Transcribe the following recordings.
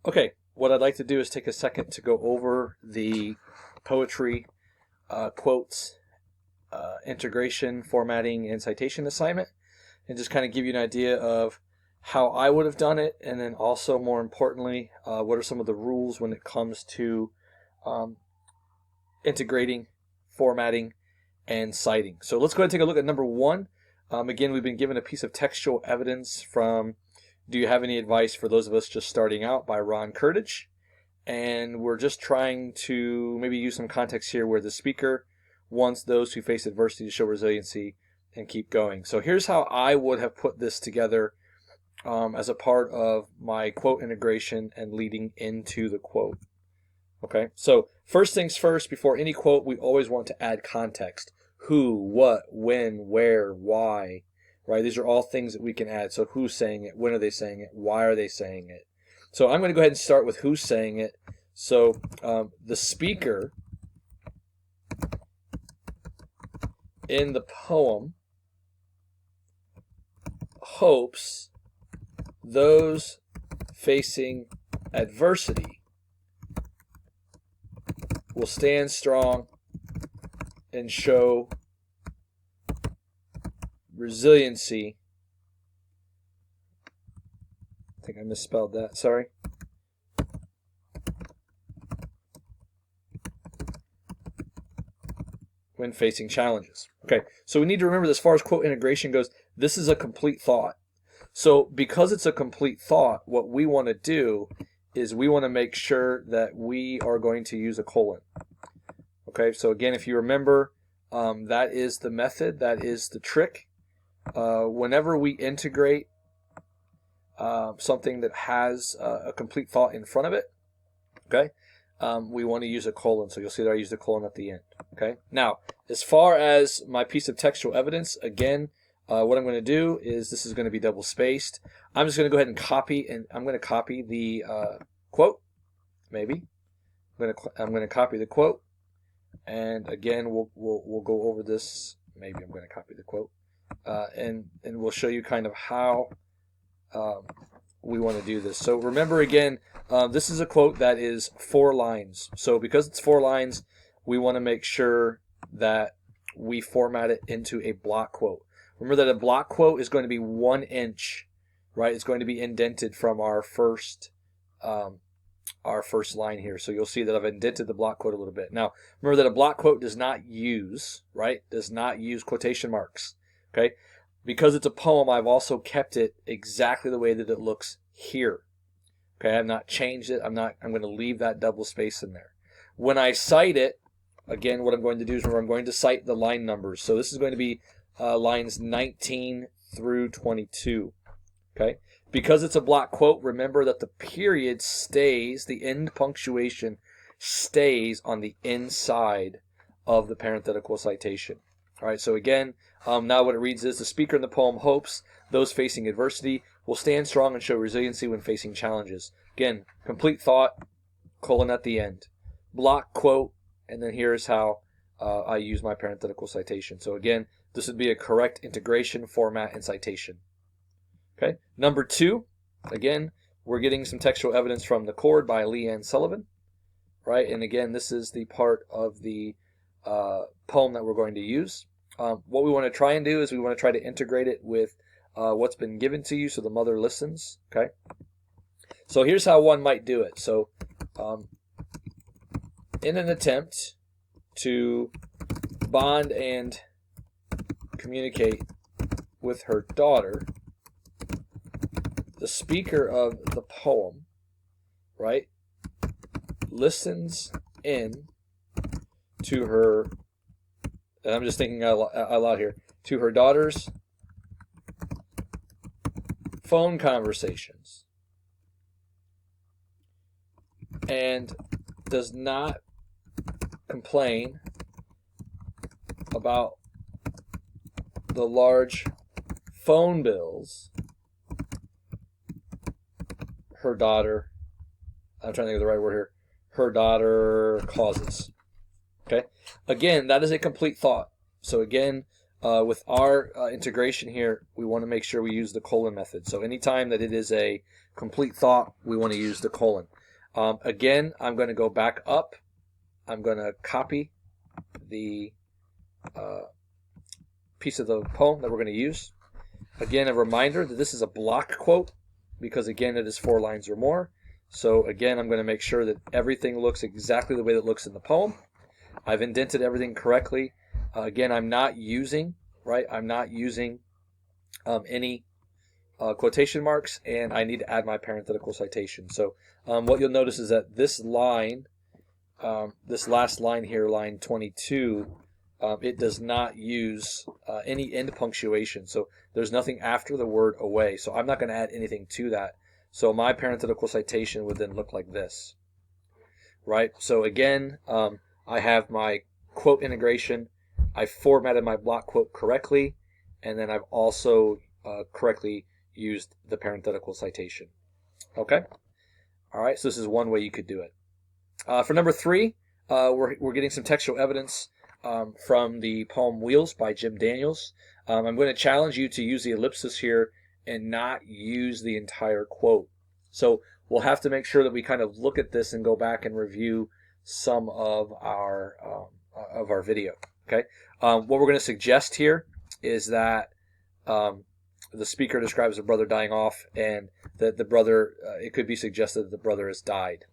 Okay, what I'd like to do is take a second to go over the poetry, quotes, integration, formatting, and citation assignment, and just kind of give you an idea of how I would have done it, and then also, more importantly, what are some of the rules when it comes to integrating, formatting, and citing. So let's go ahead and take a look at number one. Again, we've been given a piece of textual evidence from Do You Have Any Advice for Those of Us Just Starting Out by Ron Curtidge. And we're just trying to maybe use some context here where the speaker wants those who face adversity to show resiliency and keep going. So here's how I would have put this together as a part of my quote integration and leading into the quote. Okay, so first things first, before any quote, we always want to add context. Who, what, when, where, why, right? These are all things that we can add. So who's saying it? When are they saying it? Why are they saying it? So I'm going to go ahead and start with who's saying it. So the speaker in the poem hopes those facing adversity will stand strong and show resiliency. I think I misspelled that, sorry. When facing challenges. Okay, so we need to remember that as far as quote integration goes, this is a complete thought. So because it's a complete thought, what we want to do is we want to make sure that we are going to use a colon. Okay, so again, if you remember, that is the method, that is the trick. Whenever we integrate something that has a complete thought in front of it, okay, we want to use a colon. So you'll see that I use the colon at the end. Okay, now as far as my piece of textual evidence, again, what I'm going to do is this is going to be double spaced. I'm just going to go ahead and copy, and I'm going to copy the quote. Maybe I'm going to copy the quote, and again we'll go over this. Maybe I'm going to copy the quote, and we'll show you kind of how we want to do this. So remember again, this is a quote that is 4 lines. So because it's 4 lines, we want to make sure that we format it into a block quote. Remember that a block quote is going to be 1 inch, right? It's going to be indented from our first line here. So you'll see that I've indented the block quote a little bit. Now, remember that a block quote does not use, right? Does not use quotation marks, okay? Because it's a poem, I've also kept it exactly the way that it looks here. Okay, I've not changed it. I'm going to leave that double space in there. When I cite it, again, what I'm going to do is I'm going to cite the line numbers. So this is going to be lines 19 through 22. Okay, because it's a block quote, remember that the period stays, the end punctuation stays on the inside of the parenthetical citation. All right, so again, now what it reads is, the speaker in the poem hopes those facing adversity will stand strong and show resiliency when facing challenges. Again, complete thought, colon at the end. Block quote, and then here's how I use my parenthetical citation. So again, this would be a correct integration, format, and citation. Okay, number 2, again, we're getting some textual evidence from The Chord by Leanne Sullivan, right? And again, this is the part of the poem that we're going to use. What we want to try and do is we want to try to integrate it with what's been given to you so the mother listens, okay? So here's how one might do it. So in an attempt to bond and communicate with her daughter, the speaker of the poem, right, listens in to her, and I'm just thinking out loud here, to her daughter's phone conversations, and does not complain about the large phone bills her daughter, I'm trying to think of the right word here, her daughter causes. Okay, again, that is a complete thought. So again, with our integration here, we want to make sure we use the colon method. So anytime that it is a complete thought, we want to use the colon. Again, I'm going to go back up. I'm going to copy the piece of the poem that we're going to use. Again, a reminder that this is a block quote because, again, it is 4 lines or more. So, again, I'm going to make sure that everything looks exactly the way that it looks in the poem. I've indented everything correctly. Again, I'm not using any quotation marks, and I need to add my parenthetical citation. So what you'll notice is that this line, this last line here, line 22, it does not use any end punctuation. So there's nothing after the word away. So I'm not going to add anything to that. So my parenthetical citation would then look like this, right? So again, I have my quote integration. I formatted my block quote correctly, and then I've also correctly used the parenthetical citation. Okay? All right, so this is one way you could do it. For number 3, we're getting some textual evidence from the poem Wheels by Jim Daniels. I'm going to challenge you to use the ellipsis here and not use the entire quote. So we'll have to make sure that we kind of look at this and go back and review some of our video. Okay. What we're going to suggest here is that the speaker describes a brother dying off, and that the brother, it could be suggested that the brother has died.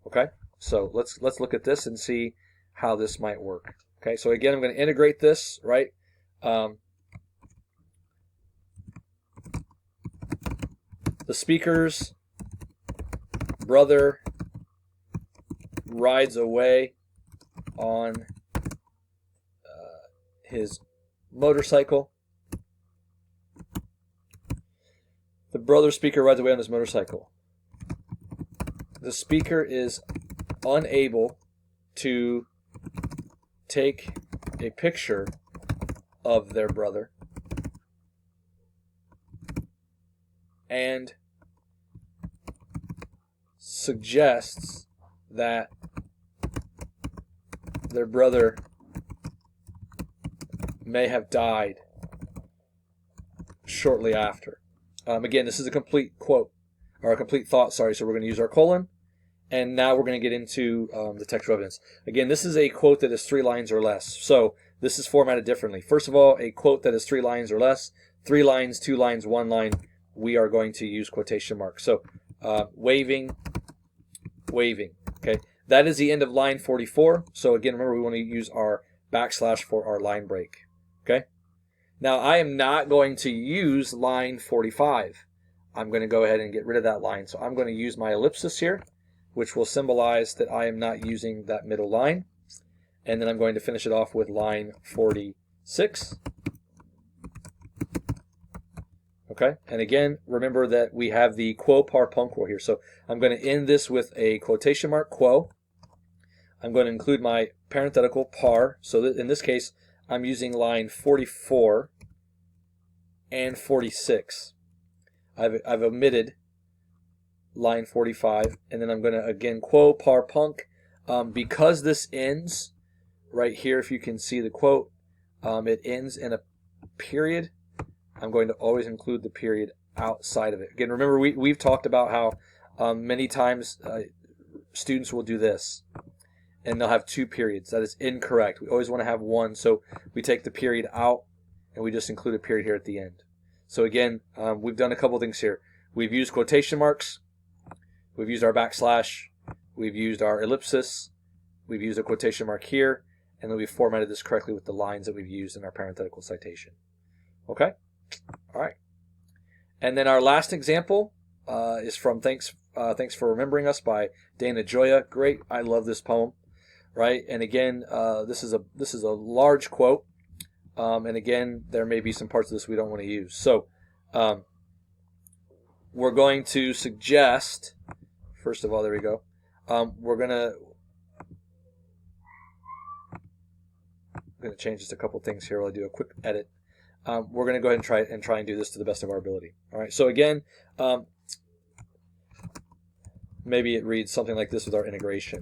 Okay. So let's look at this and see how this might work. Okay. So again, I'm going to integrate this, right? The speaker's brother rides away on his motorcycle. The brother speaker rides away on his motorcycle. The speaker is unable to take a picture of their brother and suggests that their brother may have died shortly after. Again, this is a complete quote, or a complete thought, sorry, so we're going to use our colon, and now we're going to get into the textual evidence. Again, this is a quote that is 3 lines or less, so this is formatted differently. First of all, a quote that is 3 lines or less, 3 lines, 2 lines, 1 line, we are going to use quotation marks. So, waving, okay? That is the end of line 44, so again, remember we want to use our backslash for our line break, okay? Now, I am not going to use line 45. I'm going to go ahead and get rid of that line. So I'm going to use my ellipsis here, which will symbolize that I am not using that middle line. And then I'm going to finish it off with line 46. Okay, and again, remember that we have the quo par punctual here. So I'm going to end this with a quotation mark, quo. I'm going to include my parenthetical par. So that in this case, I'm using line 44 and 46. I've omitted line 45, and then I'm going to again quo par punc. Because this ends right here, if you can see the quote, it ends in a period. I'm going to always include the period outside of it. Again, remember we've talked about how many times students will do this, and they'll have 2 periods. That is incorrect. We always want to have 1, so we take the period out and we just include a period here at the end. So again, we've done a couple things here. We've used quotation marks, we've used our backslash, we've used our ellipsis, we've used a quotation mark here, and then we've formatted this correctly with the lines that we've used in our parenthetical citation. Okay? All right. And then our last example is from Thanks for Remembering Us by Dana Joya. Great. I love this poem. Right? And again, this is a large quote. And again, there may be some parts of this we don't want to use. So we're going to suggest, first of all, there we go. We're going to change just a couple things here while I do a quick edit. We're going to go ahead and try and do this to the best of our ability. All right. So again, maybe it reads something like this with our integration.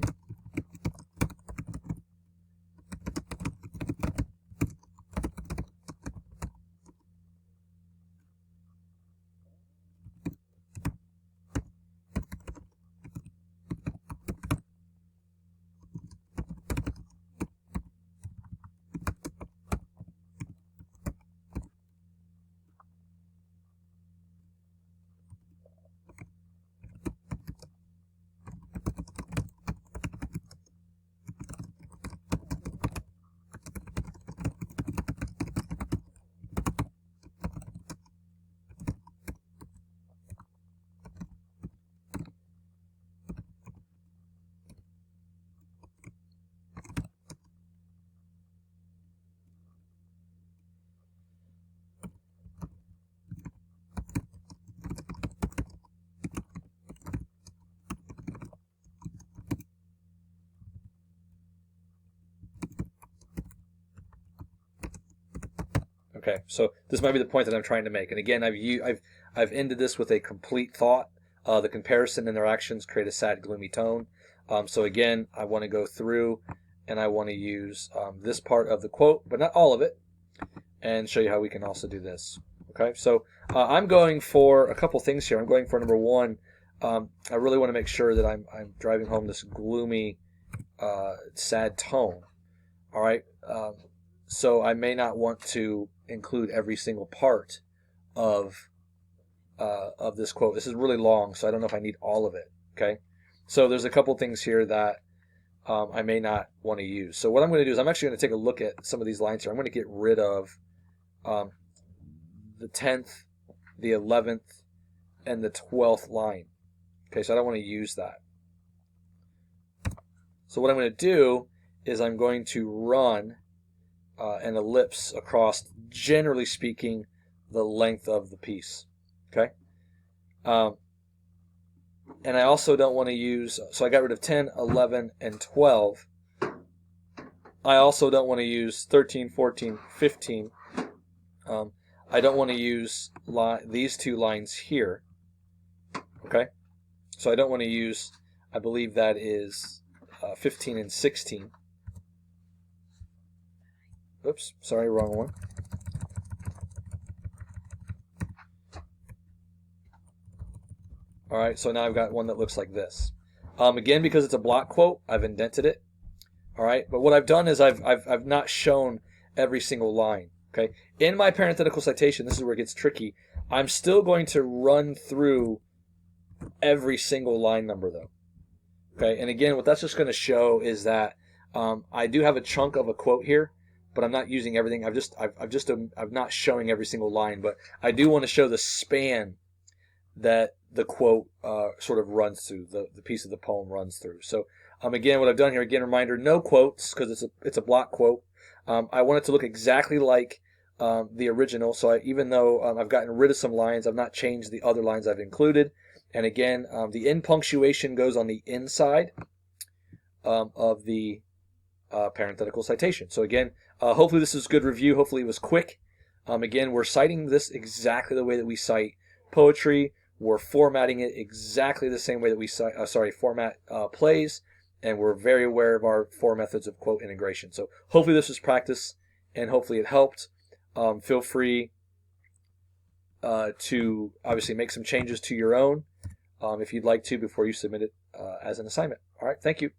Okay, so this might be the point that I'm trying to make. And again, I've ended this with a complete thought. The comparison and their actions create a sad, gloomy tone. So again, I want to go through and I want to use this part of the quote, but not all of it, and show you how we can also do this. Okay, so I'm going for a couple things here. I'm going for number one. I really want to make sure that I'm driving home this gloomy, sad tone. All right, so I may not want to include every single part of this quote. This is really long, so I don't know if I need all of it. Okay, so there's a couple things here that I may not want to use. So what I'm going to do is I'm actually going to take a look at some of these lines here. I'm going to get rid of the 10th, the 11th, and the 12th line. Okay, so I don't want to use that. So what I'm going to do is I'm going to run an ellipse across, generally speaking, the length of the piece. Okay? And I also don't want to use, so I got rid of 10, 11, and 12. I also don't want to use 13, 14, 15. I don't want to use these two lines here. Okay? So I don't want to use, I believe that is 15 and 16. Oops, sorry, wrong one. All right, so now I've got one that looks like this. Again, because it's a block quote, I've indented it. All right, but what I've done is I've not shown every single line. Okay, in my parenthetical citation, this is where it gets tricky. I'm still going to run through every single line number though. Okay, and again, what that's just going to show is that I do have a chunk of a quote here, but I'm not using everything. I'm not showing every single line, but I do want to show the span that the quote sort of runs through, the piece of the poem runs through. So again, what I've done here, again, reminder, no quotes because it's a block quote. I want it to look exactly like the original. So even though I've gotten rid of some lines, I've not changed the other lines I've included. And again, the in punctuation goes on the inside of the parenthetical citation. So again, hopefully this is a good review. Hopefully it was quick. Again, we're citing this exactly the way that we cite poetry. We're formatting it exactly the same way that we format plays, and we're very aware of our 4 methods of quote integration. So hopefully this was practice, and hopefully it helped. Feel free to obviously make some changes to your own if you'd like to before you submit it as an assignment. All right, thank you.